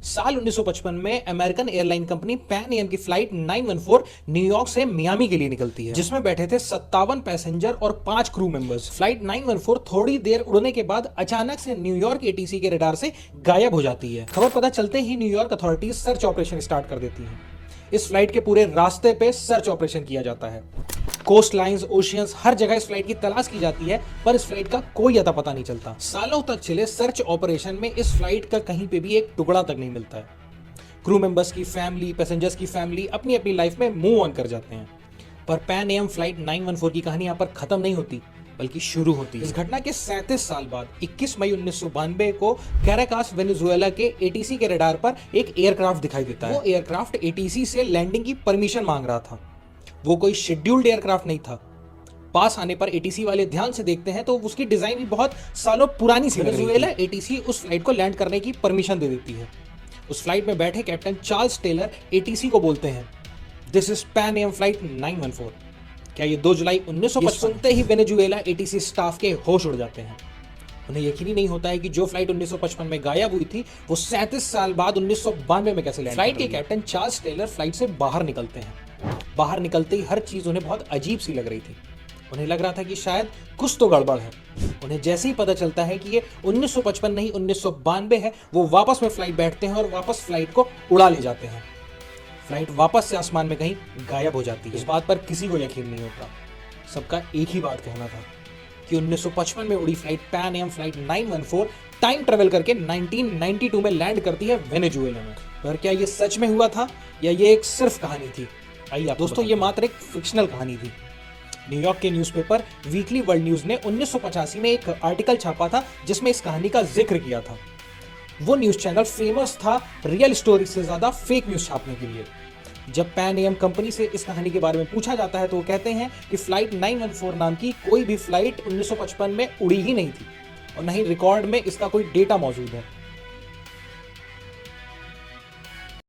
साल 1955 में American airline company Pan Am की फ्लाइट 914 न्यूयॉर्क से मियामी के लिए निकलती है, जिसमें बैठे थे 57 पैसेंजर और 5 क्रू मेंबर्स। फ्लाइट 914 थोड़ी देर उड़ने के बाद अचानक से न्यूयॉर्क एटीसी के रडार से गायब हो जाती है। खबर पता चलते ही New York authorities search operation start कर देती है। इस फ्लाइट के पूरे रास्ते पे सर्च ऑपरेशन किया जाता है। कोस्ट लाइंस, ओशियंस, हर जगह इस फ्लाइट की तलाश की जाती है, पर इस फ्लाइट का कोई अता पता नहीं चलता। सालों तक चले सर्च ऑपरेशन में इस फ्लाइट का कहीं पे भी एक टुकड़ा तक नहीं मिलता है। क्रू मेंबर्स की फैमिली, पैसेंजर्स की फैमिली अपनी अपनी लाइफ में मूव ऑन कर जाते हैं, पर पैन एम फ्लाइट 914 की कहानी यहाँ पर खत्म नहीं होती, बल्कि शुरू होती है। इस घटना के 37 साल बाद 21 मई 1992 को कैराकास, वेनेजुएला के एटीसी के रडार पर एक एयरक्राफ्ट दिखाई देता है। वो एयरक्राफ्ट एटीसी से लैंडिंग की परमिशन मांग रहा था। वो कोई शेड्यूल्ड एयरक्राफ्ट नहीं था। पास आने पर एटीसी वाले ध्यान से देखते हैं तो उसकी डिजाइन भी बहुत सालों पुरानी सी लग रही है। एटीसी उस फ्लाइट को लैंड करने की परमिशन दे देती है। उस फ्लाइट में बैठे कैप्टन चार्ल्स टेलर एटीसी को बोलते हैं, this is Pan Am flight 914। क्या ये 2 जुलाई 1955? सुनते ही वेनेजुएला एटीसी स्टाफ के होश उड़ जाते हैं। उन्हें यकीन ही नहीं होता है कि जो फ्लाइट 1955 में गायब हुई थी वो 37 साल बाद 1992 में कैसे लैंड। फ्लाइट के कैप्टन चार्ल्स टेलर फ्लाइट से बाहर निकलते हैं। बाहर निकलते ही हर चीज उन्हें बहुत अजीब सी लग रही थी। उन्हें लग रहा था कि शायद कुछ तो गड़बड़ है। उन्हें जैसे ही पता चलता है कि ये 1955 नहीं 1992 है, वो वापस में फ्लाइट बैठते हैं और वापस फ्लाइट को उड़ा ले जाते हैं। फ्लाइट वापस से आसमान में कहीं गायब हो जाती है। इस बात पर किसी को यकीन नहीं होता। सबका एक ही बात कहना था कि 1955 में उड़ी flight Pan Am flight 914 time travel करके 1992 में लैंड करती है वेनेजुएला में। पर क्या ये सच में हुआ था या ये एक सिर्फ कहानी थी? आइए दोस्तों, ये मात्र एक फिक्शनल कहानी थी। न्यूयॉर्क के न्यूज़पेपर वीकली वर्ल्ड न्यूज ने 1985 में एक आर्टिकल छापा था जिसमें इस कहानी का जिक्र किया था। वो न्यूज चैनल फेमस था रियल स्टोरी से ज्यादा फेक न्यूज छापने के लिए। जब पैन एम कंपनी से इस कहानी के बारे में पूछा जाता है तो वो कहते हैं कि फ्लाइट 914 नाम की कोई भी फ्लाइट 1955 में उड़ी ही नहीं थी और न ही रिकॉर्ड में इसका कोई डेटा मौजूद है।